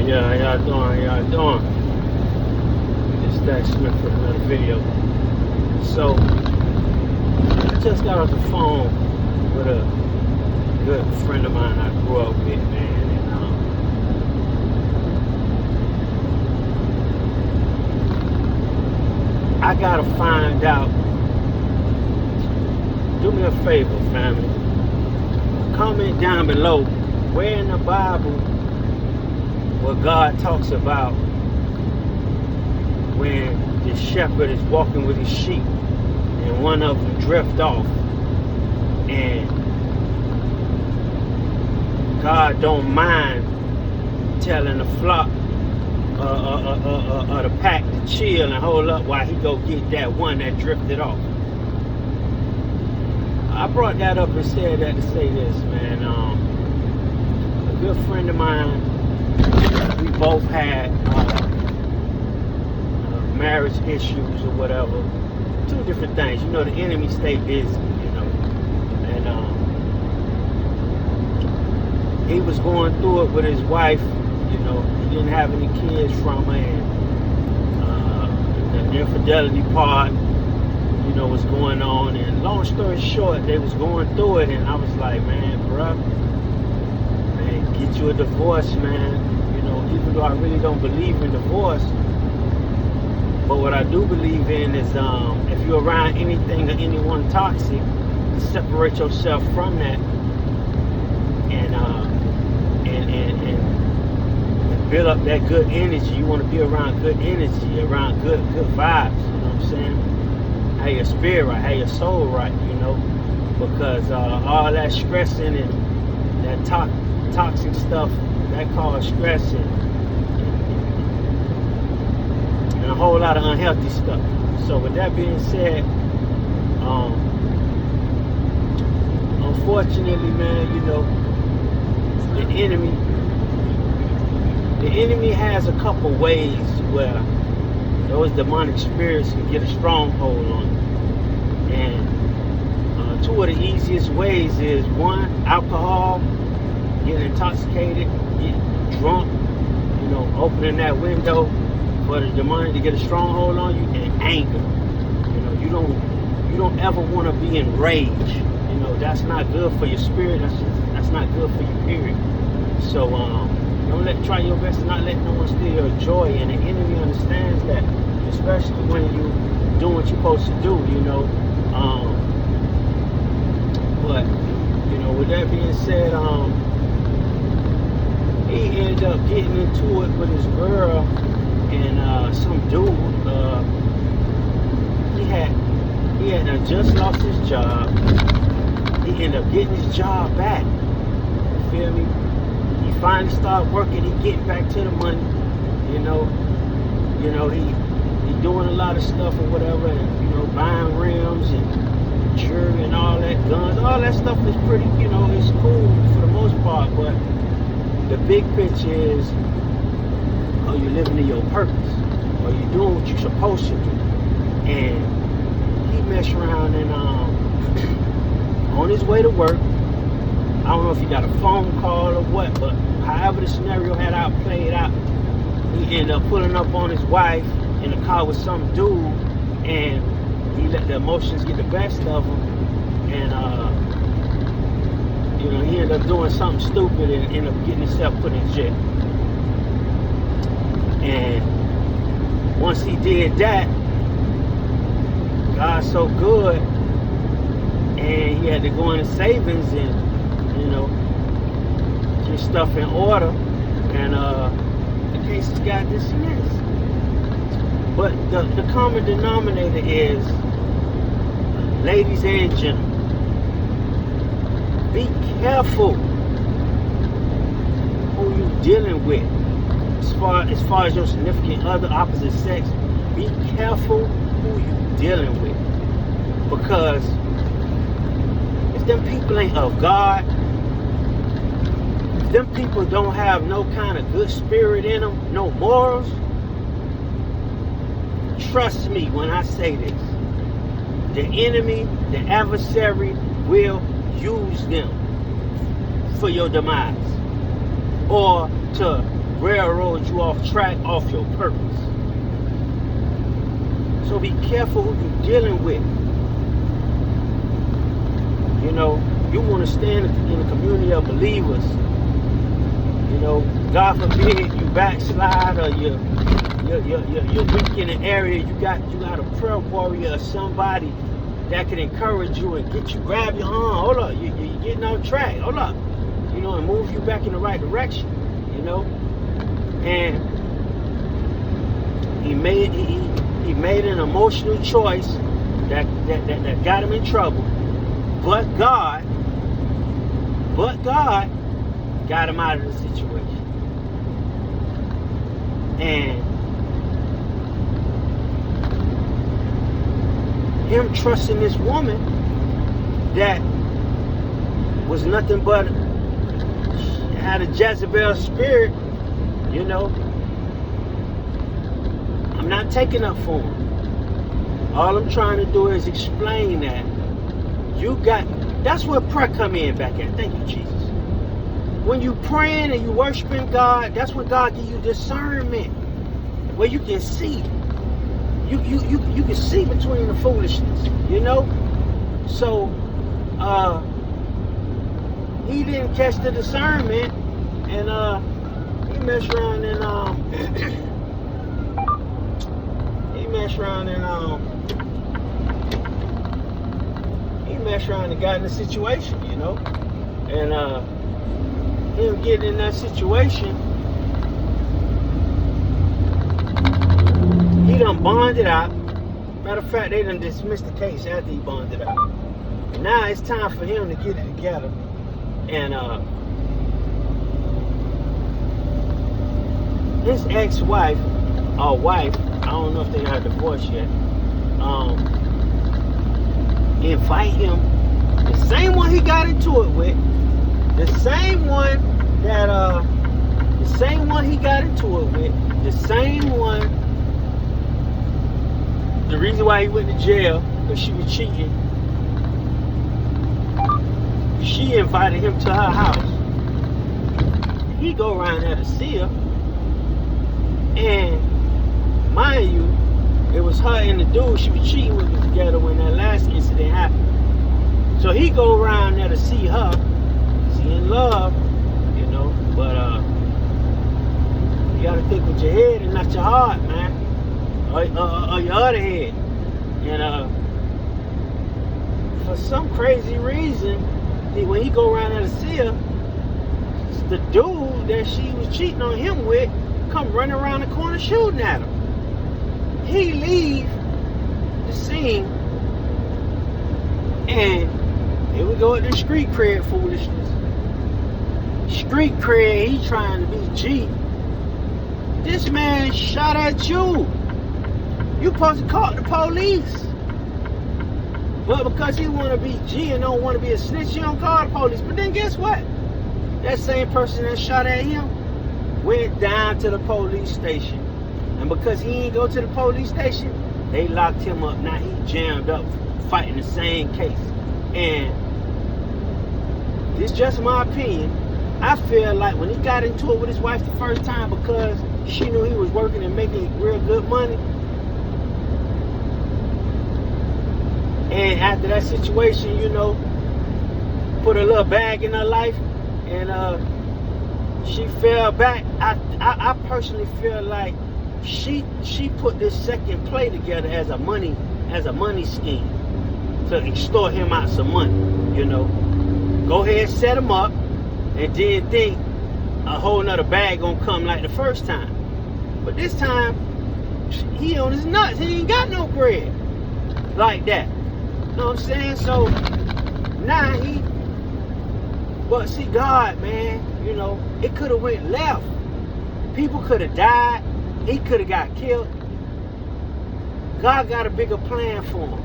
Yeah, how y'all doing? How y'all doing? It's Stack Smith for another video. So, I just got off the phone with a good friend of mine I grew up with, man. And I gotta find out. Do me a favor, family. Comment down below where in the Bible where God talks about when the shepherd is walking with his sheep and one of them drift off, and God don't mind telling the flock the pack to chill and hold up while he go get that one that drifted off. I brought that up and said that to say this, man. A good friend of mine, we both had marriage issues or whatever. Two different things. You know, the enemy stay busy, you know. And he was going through it with his wife. You know, he didn't have any kids from her. And the infidelity part, you know, was going on. And long story short, they was going through it. And I was like, man, bruh, man, get you a divorce, man. You know, even though I really don't believe in divorce, but what I do believe in is if you're around anything or anyone toxic, separate yourself from that and build up that good energy. You want to be around good energy, around good vibes, you know what I'm saying? Have your spirit right, have your soul right, you know, because all that stressing and that toxic stuff, that causes stress and a whole lot of unhealthy stuff. So with that being said, unfortunately, man, you know, the enemy has a couple ways where those demonic spirits can get a stronghold on you. And two of the easiest ways is, one, alcohol, getting intoxicated, getting drunk, you know, opening that window for the demonic to get a stronghold on you, and anger. You know, you don't ever want to be in rage. You know, that's not good for your spirit. That's not good for you, period. So try your best to not let no one steal your joy. And the enemy understands that, especially when you doing what you're supposed to do. You know, but you know, with that being said, he ended up getting into it with his girl. And some dude, he had just lost his job. He ended up getting his job back. You feel me? He finally started working. He getting back to the money. You know, he doing a lot of stuff or whatever, and you know, buying rims and jewelry and all that, guns. All that stuff is pretty. You know, it's cool for the most part. But the big picture is, are you living in your purpose? Are you doing what you're supposed to do? And he messed around and on his way to work, I don't know if he got a phone call or what, but however the scenario had played out, he ended up pulling up on his wife in a car with some dude, and he let the emotions get the best of him, and you know, he ended up doing something stupid and ended up getting himself put in jail. And once he did that, God's so good, and he had to go into savings and, you know, get stuff in order, and the case got dismissed. But the common denominator is, ladies and gentlemen, be careful who you dealing with. As far as your significant other, opposite sex, be careful who you dealing with. Because if them people ain't of God, if them people don't have no kind of good spirit in them, no morals, trust me when I say this, the enemy, the adversary will use them for your demise, or to railroad you off track, off your purpose. So be careful who you're dealing with. You know, you want to stand in a community of believers. You know, God forbid you backslide or you're weak in an area. You got a prayer warrior or somebody that can encourage you and get you, grab your arm. Hold up, you're getting off track. Hold up, you know, and move you back in the right direction. You know, and he made an emotional choice that got him in trouble. But God got him out of the situation. And him trusting this woman that was nothing but had a Jezebel spirit, you know. I'm not taking up for him. All I'm trying to do is explain that that's where prayer come in back at. Thank you, Jesus. When you praying and you worshiping God, that's when God give you discernment, where you can see. You can see between the foolishness, you know. So he didn't catch the discernment, and he messed around and got in a situation, you know. And him getting in that situation, he done bonded out. Matter of fact, they done dismissed the case after he bonded out. Now it's time for him to get it together. And his ex-wife, or wife, I don't know if they got divorced yet, invite him, the same one he got into it with, the same one he got into it with, the same one, the reason why he went to jail, because she was cheating. She invited him to her house. He go around there to see her. And mind you, it was her and the dude she was cheating with together when that last incident happened. So he go around there to see her, seeing love, you know. But you gotta think with your head and not your heart, man, or your other head. And for some crazy reason, when he go around there to see her, the dude that she was cheating on him with come running around the corner shooting at him. He leave the scene, and here we go with the street cred foolishness. Street cred, he trying to be G. This man shot at you. You supposed to call the police. But because he want to be G and don't want to be a snitch, he don't call the police. But then guess what? That same person that shot at him went down to the police station. And because he ain't go to the police station, they locked him up. Now he jammed up fighting the same case. And this is just my opinion. I feel like when he got into it with his wife the first time, because she knew he was working and making real good money, and after that situation, you know, put a little bag in her life, and she fell back. I personally feel like she put this second play together as a money scheme to extort him out some money. You know, go ahead, set him up, and then think a whole nother bag gonna come like the first time. But this time, he on his nuts. He ain't got no bread like that. You know what I'm saying? So now but see, God, man, you know, it could have went left. People could have died. He could have got killed. God got a bigger plan for him.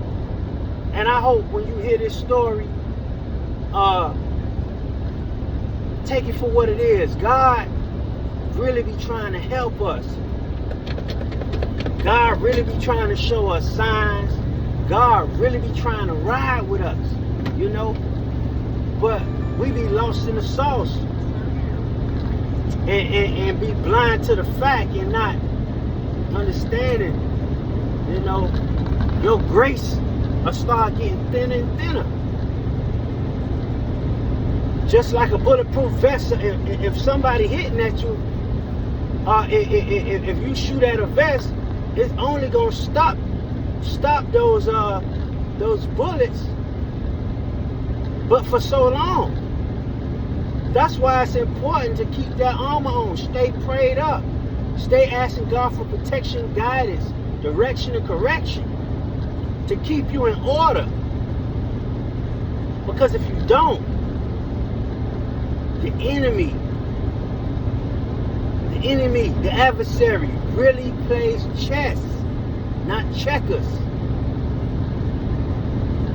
And I hope when you hear this story, take it for what it is. God really be trying to help us. God really be trying to show us signs. God really be trying to ride with us, you know. But we be lost in the sauce. and be blind to the fact and not understanding, you know, your grace will start getting thinner and thinner. Just like a bulletproof vest, if somebody hitting at you, if you shoot at a vest, it's only gonna stop those bullets, but for so long. That's why it's important to keep that armor on. Stay prayed up. Stay asking God for protection, guidance, direction, and correction to keep you in order. Because if you don't, the enemy, the adversary really plays chess, not checkers.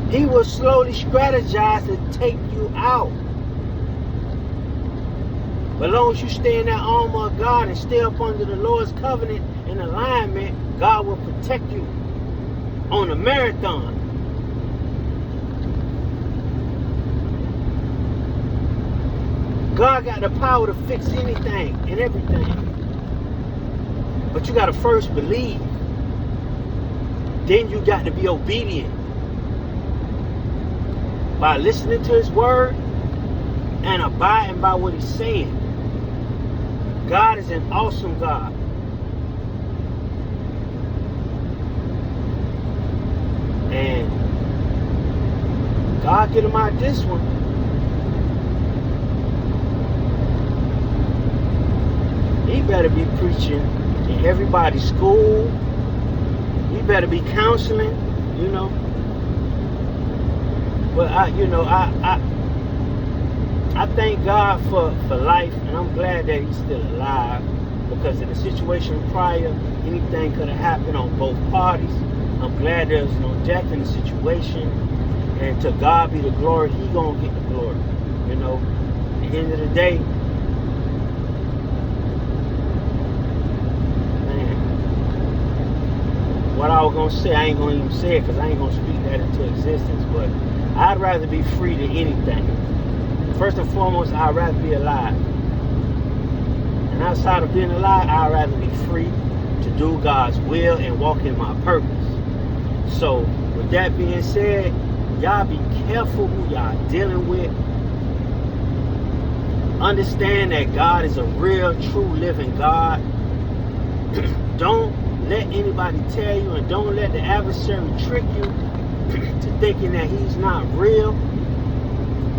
He will slowly strategize to take you out. But as long as you stay in that armor of God and stay up under the Lord's covenant and alignment, God will protect you on a marathon. God got the power to fix anything and everything. But you got to first believe. Then you got to be obedient. By listening to His word and abiding by what He's saying. God is an awesome God. And God get him out this one. He better be preaching in everybody's school. He better be counseling, you know. But I thank God for life, and I'm glad that he's still alive, because in the situation prior, anything could have happened on both parties. I'm glad there's no death in the situation, and to God be the glory. He gonna get the glory, you know. At the end of the day, man, what I was gonna say, I ain't gonna even say it, because I ain't gonna speak that into existence. But I'd rather be free than anything. First and foremost, I'd rather be alive. And outside of being alive, I'd rather be free to do God's will and walk in my purpose. So, with that being said, y'all be careful who y'all dealing with. Understand that God is a real, true, living God. Don't let anybody tell you, and don't let the adversary trick you to thinking that he's not real,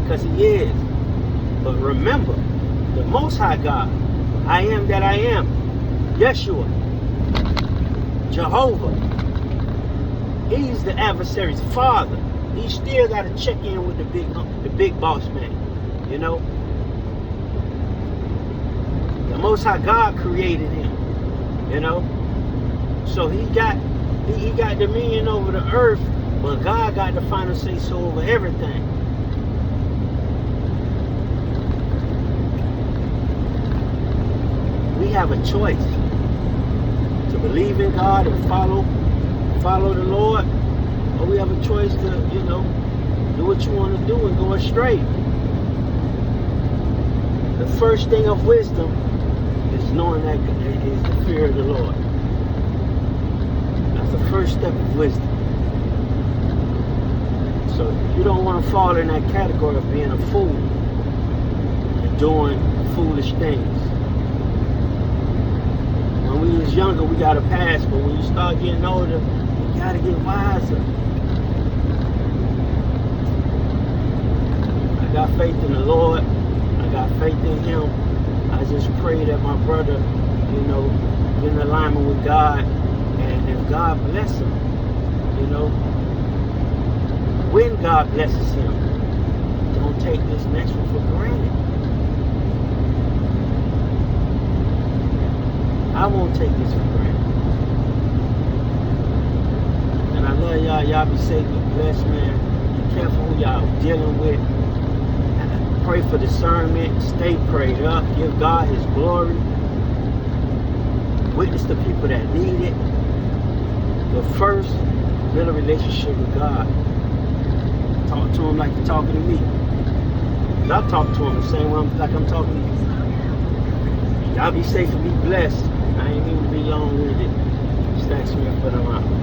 because he is. But remember, the Most High God, I am that I am, Yeshua, Jehovah, he's the adversary's father. He still got to check in with the big boss man, you know. The Most High God created him, you know. So he got dominion over the earth, but God got the final say so over everything. We have a choice to believe in God and follow the Lord, or we have a choice to, you know, do what you want to do and go astray. The first thing of wisdom is knowing that is the fear of the Lord. That's the first step of wisdom. So you don't want to fall in that category of being a fool and doing foolish things. When we was younger, we got a pass, but when you start getting older, you gotta get wiser. I got faith in the Lord. I got faith in Him. I just pray that my brother, you know, get in alignment with God, and if God bless him, you know, when God blesses him, don't take this next one for granted. I won't take this for granted. And I love y'all. Y'all be safe and blessed, man. Be careful who y'all dealing with. Pray for discernment. Stay prayed up. Give God His glory. Witness to people that need it. But first, build a relationship with God. Talk to Him like you're talking to me. I talk to Him the same way like I'm talking to you. Y'all be safe and be blessed. I ain't mean to be long-winded. Just ask me to put them out.